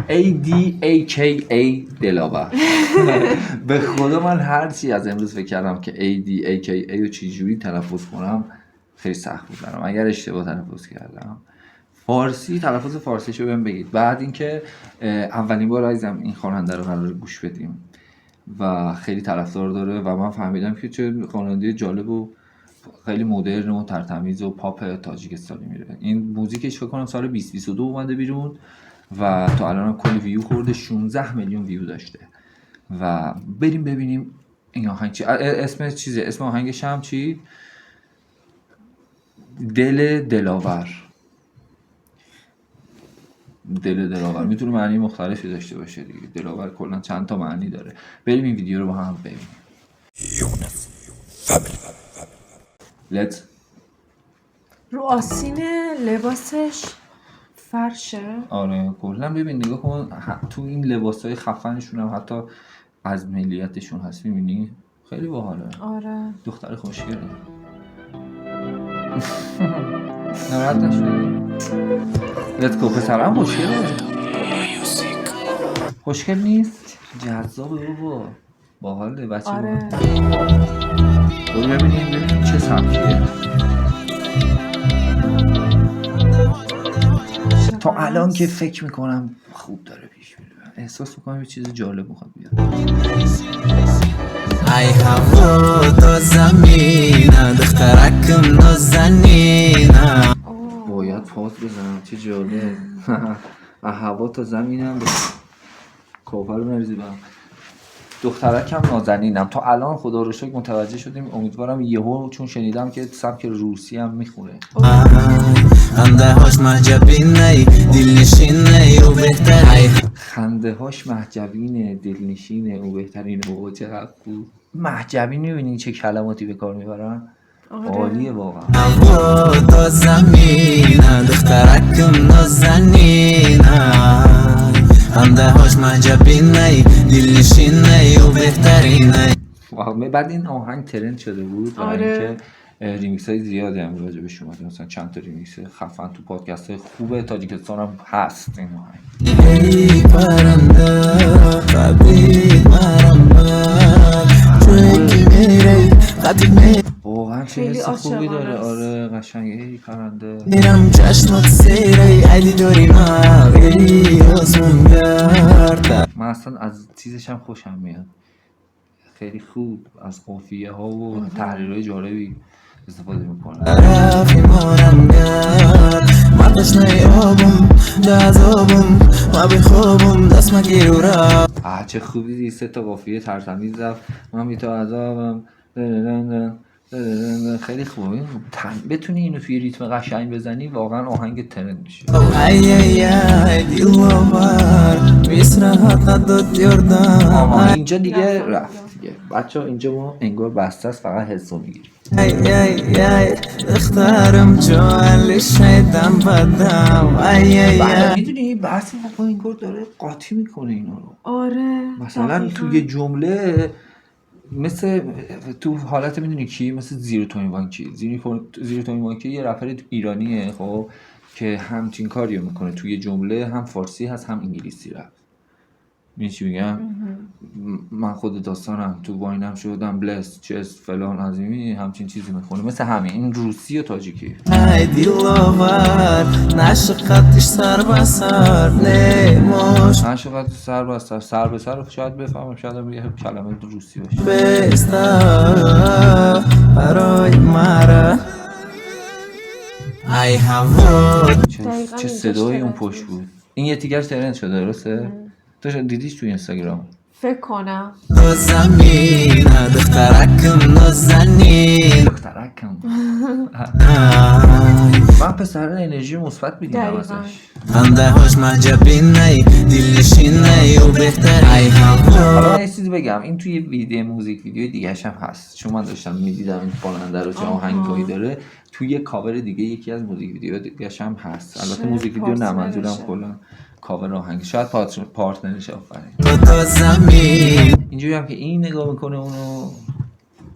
ADAKA دلاور. به خدا من هر چی از امروز فکر کردم که ADAKA رو چجوری تلفظ کنم خیلی سخت بود برام. اگر اشتباه تلفظ کردم فارسی تلفظ فارسیشو بهم بگید. بعد اینکه اولین بار عزیزم این خواننده رو قراره گوش بدیم و خیلی طرفدار داره و من فهمیدم که چه خواننده جالب و خیلی مدرن و ترتمیز و پاپ تاجیکستانی میره. این موزیکش فکر کنم سال 2022 اومده بیرون و تا الان کلی ویو خورده، 16 میلیون ویو داشته. و بریم ببینیم این آهنگ چی اسم چیزه، اسم آهنگش هم چی؟ دل دلاور. دل دلاور میتونه معنی مختلفی داشته باشه دیگه. دلاور کلا چند تا معنی داره. بریم این ویدیو رو با هم ببینیم. Let's. رو آستین لباسش فرشه. آره کلا ببین نگاه کن تو این لباسای خفنشون هم حتی از ملیتشون هست، میبینی خیلی باحاله. آره دختر خوشگله. ناراحت نشدی؟ Let's go. پسرم خوشگله. خوشگل نیست؟ جذابه بابا. باحاله بچه. آره برو ببینیم چه سبکیه. تا الان که فکر میکنم خوب داره پیش میره. احساس میکنم یه چیز جالب میخواد بیاد. ای هوا تا زمینه دخترکم نازنینه. باید پاس بزنم چه جالب. هوا تا زمینم کافر رو نریزی برم. دخترکم نازنینم. تا الان خدا رو شکر متوجه شدیم. امیدوارم یهو چون شنیدم که سبک روسی هم میخونه. خنده هاش محجبینه دلنشینه و بهتره. خنده هاش محجبینه دلنشینه و بهترینه. و چقدر خوب. محجبین میبینی چه کلماتی به کار میبرن. عالیه واقعا. هوا تا زمینه دخترکم نازنینه. خنده هاش محجبینه دلنشینه و بهترینه. بعد این آهنگ ترند شده بود. آره. که ریمیکس های زیادی هم راجع بهش اومده. مثلا چند تا ریمیکس خفن تو پادکست های خوب تاجیکستان هم هست این آهنگ. ای پرنده قبیل مرمه توی میره قدیمه. واقعا چه حس خوبی داره. آره قشنگه. ای پرنده میرم چشمات سیره علی داری مغیری آزمون گرده. من اصلا از چیزش هم خوشم میاد. خیلی خوب از قافیه ها و تحریرهای جالبی استفاده میکنه. رفی مارم گرد مردش نیابم دازابم ما بخوابم دست مگیر و رفت. چه خوبی دی. 3 تا قافیه ترتمیز رفت. من بی تا عذابم. خیلی خوبه. بتونی اینو توی ریتم قشنگ بزنی واقعا آهنگ ترند میشه. ای ای ای دیلوار بیسرحت نداد یردم. اینجا دیگه رفت دیگه بچه ها. اینجا ما انگار بسته است فقط حسو میگیریم. ای ای ای اختارم جوال شیطان بدم. ای ای ای میدونی بحث با انگار داره قاطی میکنه اینا رو. آره مثلا توی جمله مثل تو حالت میدونی کی مثل زیرو توینوانکی. زیرو توینوانکی یه رپر ایرانیه خب که همچین کاریو میکنه. توی جمله هم فارسی هست هم انگلیسی رپ. میدونی چی میگم؟ من خود داستانم تو واینم شدم بلس چس فلان عظیمی همچین چیزی میخونه. مثل همین این روسی و تاجیکی. ای دیلوار نشقتش سر بسر لیموش نشقتش سر بسر. سر به سر شاید بفهمم. شاید هم یه کلمه روسی باشه. بستا برای مره. ای هوا چه صدایی اون پشت بود. این یه تیکش ترند شده درسته؟ تو دیدیش توی اینستاگرام؟ فکر کنم. تو زمینه دخترکم نازنین. دخترکم. من پسر انرژی مثبت میدیدم ازش. خنده هاش محجبینه دلنشینه و بهتر. ای حالا هوا یه چیزی بگم. این توی موزیک ویدیو دیگه‌ش هم هست. چون من داشتم میدیدم این خواننده رو چه آهنگایی داره. توی یه کاور دیگه یکی از موزیک ویدیو دیگه‌ش هم هست. البته موزیک ویدیو نه منظورم کلا کاور آهنگ. شاید پارتنرش آفرین. تو زمین اینجوری هم که این نگاه میکنه اونو.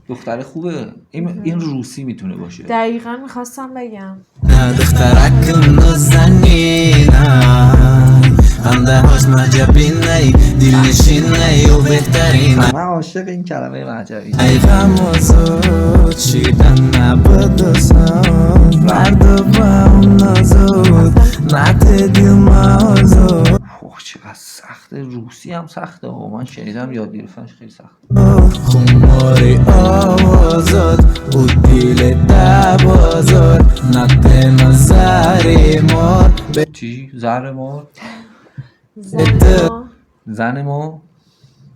دختر خوبه. این روسی میتونه باشه. دقیقا میخواستم بگم دخترکم نازنینه. عجبی نی دلنشین نی و بهترین من عاشق این کلمه معجبی. ای غم و زود چیدن نبود آسان مرد و با اون نازود نت دل مازود اوه چقدر سخته. روسی هم سخته ها. من شنیدم یاد گرفتنش خیلی سخته. خماری آوازد او دیل دبازد نت نظری مار چی؟ زهر مار؟ زن زن ما؟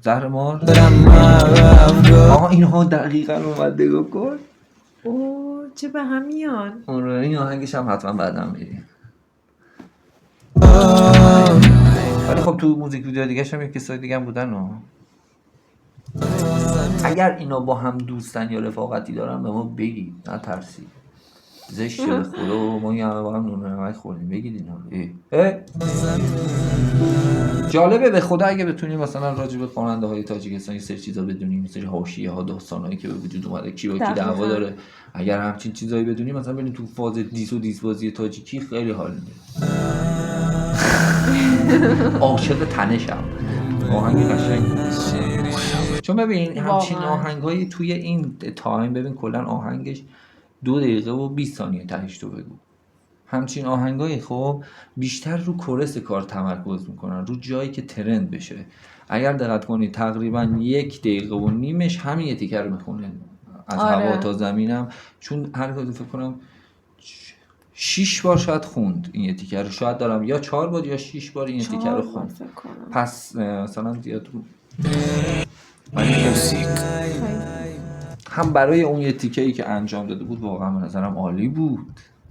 زهر مار؟ برم مغفگاه آها اینها دقیقا اومد نگاه کن. اوه چه به هم میان. آره این آهنگش هم حتما بعدم بریم. ولی خب تو موزیک ویدیو دیگه هم یک کسای دیگه هم بودن و اگر اینا با هم دوستن یا رفاقتی دارن به ما بگید، نه ترسید. زشته به خدا و ما این همه با هم نون نمک خوردیم. بگید اینا رو. جالبه به خدا اگه بتونیم مثلا راجع به خواننده های تاجیکستان یه سری چیزا بدونیم، یه سری حاشیه ها، داستانایی که به وجود اومده، کی با کی دقیقاً. دعوا داره، اگر همچین چیزایی بدونیم مثلا بریم تو فاز دیس و دیس بازی تاجیکی خیلی حال میده. عاشق تنشم. آهنگ قشنگ. چون ببین همچین واقعاً. آهنگایی توی این تایم، ببین کلا آهنگش 2 دقیقه و 20 ثانیه تهش تو بگو. همچین آهنگایی خب بیشتر رو کورس کار تمرکز میکنن، رو جایی که ترند بشه. اگر دقت کنی تقریبا 1 دقیقه و نیمش همین یه تیکه رو میخونه از آره. هوا تا زمینم، چون هر کدوم فکر کنم 6 بار شاید خوند این یه تیکه رو، شاید دارم یا 4 بار یا 6 بار این یه تیکه رو 4 بار خوند. فکر کنم. پس مثلا زیاد رو ولی هم برای اون یه تیکه‌ای که انجام داده بود واقعا به نظرم عالی بود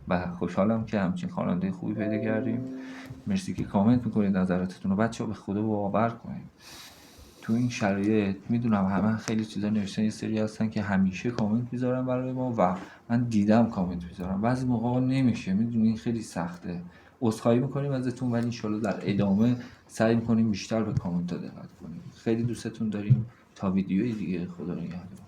و خوشحالم که همچین خواننده خوبی پیدا کردیم. مرسی که کامنت میکنید نظراتتون رو. بچه‌ها به خدا باور کنید تو این شرایط، میدونم همه خیلی چیزا نوشتن، یه سری هستن که همیشه کامنت میذارن برای ما و من دیدم کامنت میذارن، بعضی موقع نمیشه، میدونین خیلی سخته. عذرخواهی میکنیم ازتون ولی انشالله در ادامه سعی میکنیم بیشتر به کامنت ها دقت کنیم. خیلی دوستتون داریم. تا ویدیوی دیگه، خدا نگهدار.